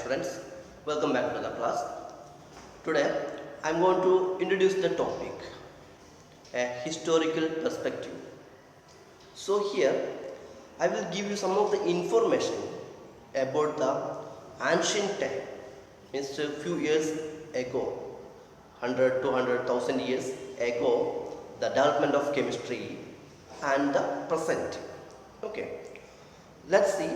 students, welcome back to the class. Today I am going to introduce the topic a historical perspective. So here I will give you some of the information about the ancient time, means a few years ago, 100, 200,000 years ago, the development of chemistry and the present. Okay, let's see.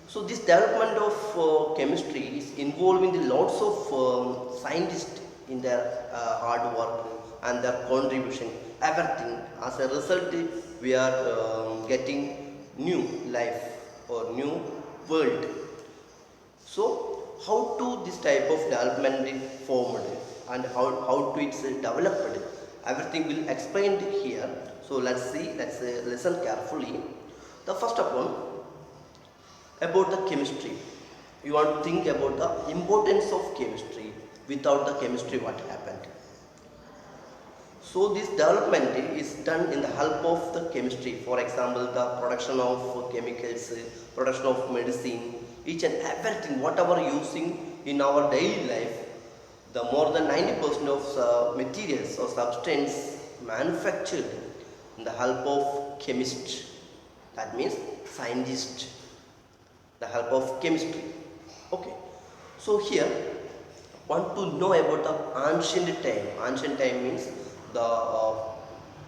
So this development of chemistry is involving the lots of scientists in their hard work and their contribution, everything. As a result, we are getting new life or new world. So how to this type of development is formed and how to it's developed, everything will explained here. So let's see, let's listen carefully. The first of all, about the chemistry. You want to think about the importance of chemistry. Without the chemistry, what happened? So this development is done in the help of the chemistry. For example, the production of chemicals, production of medicine, each and everything, whatever using in our daily life, the more than 90% of materials or substance manufactured in the help of chemist. That means scientist. The help of chemistry. Okay, so here want to know about the ancient time. Ancient time means the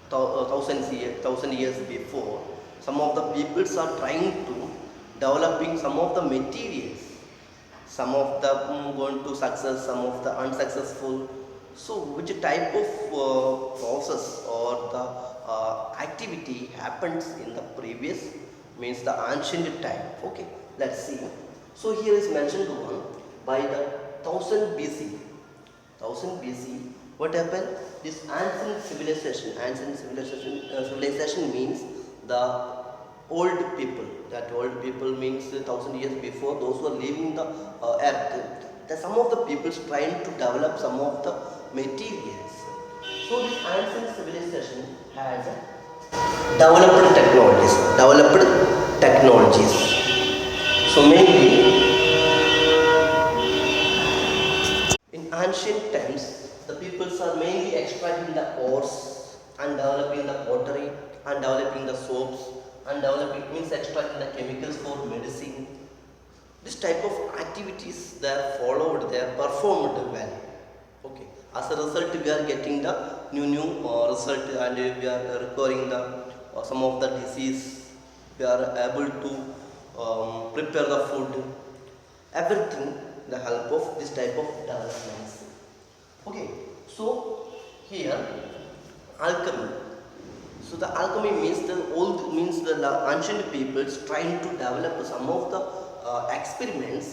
thousand years before. Some of the peoples are trying to developing some of the materials. Some of them going to success, some of the unsuccessful. So which type of process or the activity happens in the previous means the ancient time. Okay, let's see. So here is mentioned one by the 1000 BC. 1000 BC, what happened? This ancient civilization. Civilization means the old people. That old people means 1000 years before those who are living the earth. Some of the people trying to develop some of the materials. So this ancient civilization had developed technologies. So mainly in ancient times, the peoples are mainly extracting the ores and developing the pottery and developing the soaps and developing means extracting the chemicals for medicine. This type of activities they are followed, they are performed well. Okay. As a result, we are getting the new result and we are recovering the some of the disease. We are able to prepare the food. Everything the help of this type of developments. Okay. So here alchemy. So the alchemy means the ancient peoples trying to develop some of the experiments.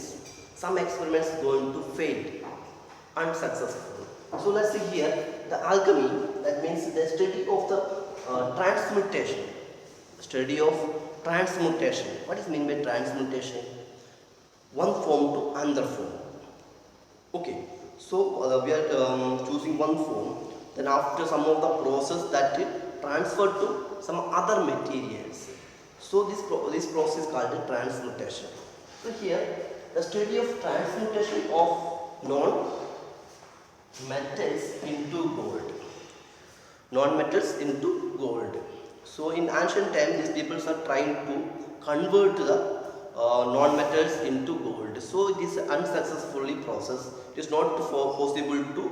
Some experiments going to fail, unsuccessful. So let's see here the alchemy, that means the study of the transmutation. Study of transmutation. What is mean by transmutation? One form to another form. Okay. So we are choosing one form. Then after some of the process that transfer to some other materials. So this process is called the transmutation. So here the study of transmutation of non-metals into gold. Non-metals into gold. So in ancient times, these people are trying to convert the non-metals into gold. So it is unsuccessfully process. It is not possible to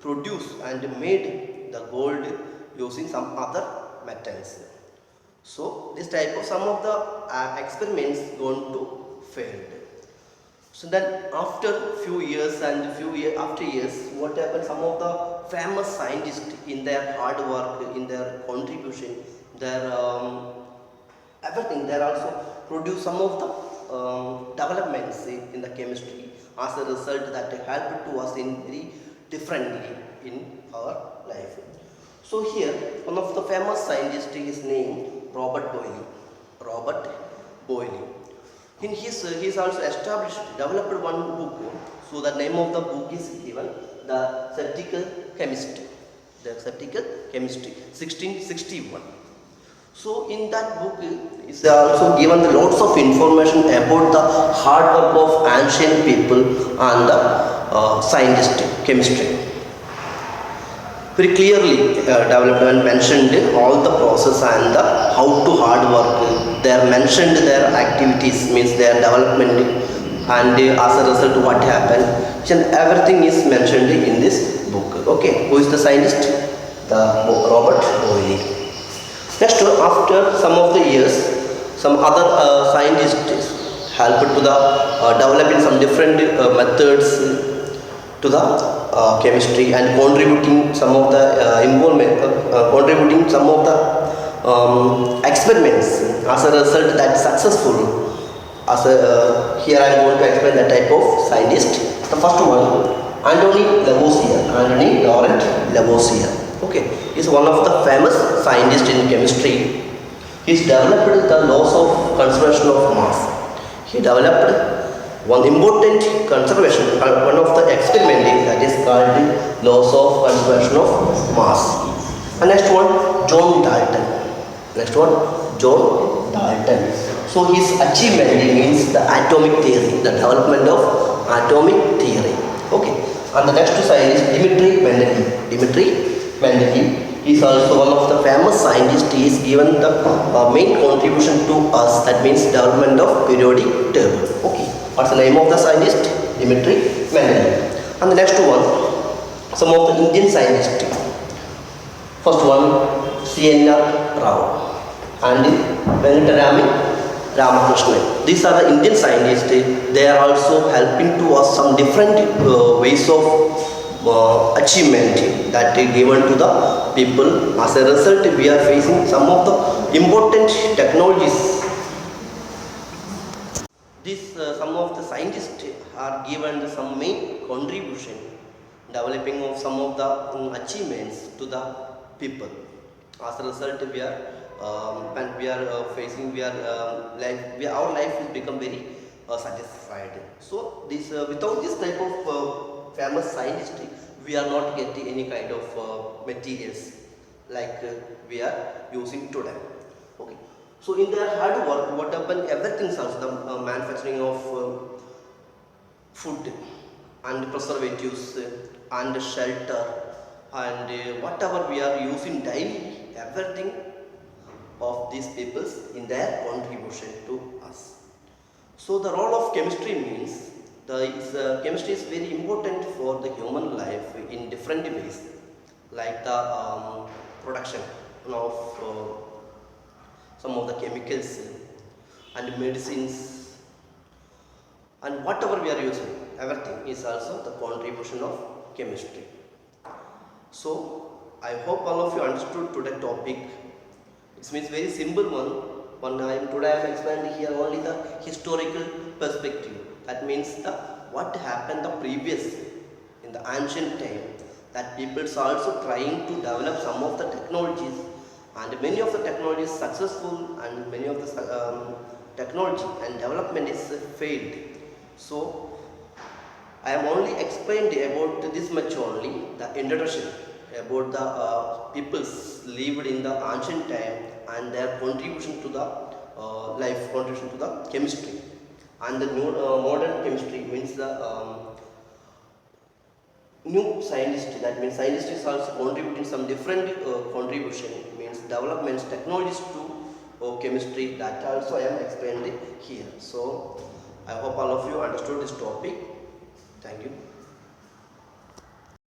produce and made the gold using some other metals. So this type of some of the experiments going to fail. So then after few years and after years, what happened? Some of the famous scientists in their hard work, in their contribution, their everything, they also produce some of the developments in the chemistry. As a result, that helped to us in very differently in our life. So here, one of the famous scientists is named Robert Boyle. Robert Boyle. In his, he is also developed one book. So the name of the book is given The Skeptical Chemistry. The Skeptical Chemistry, 1661. So in that book is also given lots of information about the hard work of ancient people and the scientist chemistry. Very clearly developed and mentioned all the process and the how to hard work. They are mentioned their activities means their development and as a result what happened. And everything is mentioned in this book. Okay, who is the scientist? The Robert Boyle. Next, after some of the years, some other scientists helped to the developing some different methods to the chemistry and contributing some of the involvement, contributing some of the experiments. As a result, that successful. As a, here I am going to explain the type of scientist. The first one, Anthony Lavoisier, Anthony Laurent Lavoisier. Okay, is one of the famous scientists in chemistry. He developed the laws of conservation of mass. He developed one important conservation, one of the experiment that is called laws of conservation of mass. And next one, John Dalton. Next one, John Dalton. So his achievement means the atomic theory, the development of atomic theory. Okay. And the next scientist, Dmitri Mendeleev. Dmitri Mendeleev is also one of the famous scientists. He is given the main contribution to us, that means development of periodic table. Okay. What's the name of the scientist? Dmitri Mendeleev. And the next one, some of the Indian scientists. First one, C.N.R. Rao and Venkatarami Ramakrishnan. These are the Indian scientists. They are also helping to us some different ways of achievement that is given to the people. As a result, we are facing some of the important technologies. This some of the scientists are given some main contribution developing of some of the achievements to the people. As a result, we are and we are facing our life has become very satisfied. So this without this type of famous scientist, we are not getting any kind of materials like we are using today. Okay. So in their hard work, what happened? Everything starts the manufacturing of food and preservatives and shelter and whatever we are using daily, everything of these peoples in their contribution to us. So the role of chemistry means chemistry is very important for the human life in different ways, like the production of some of the chemicals and medicines and whatever we are using, everything is also the contribution of chemistry. So I hope all of you understood today's topic. It means very simple one. Today I am explaining here only the historical perspective. That means what happened the previous in the ancient time. That people are also trying to develop some of the technologies, and many of the technologies successful, and many of the technology and development is failed. So I am only explained about this much only, the introduction about the peoples lived in the ancient time and their contribution to the life, contribution to the chemistry. And the modern chemistry means the new scientist, that means scientists is also contributing some different contribution, means developments, technologies to chemistry, that also I am explained here. So I hope all of you understood this topic. Thank you.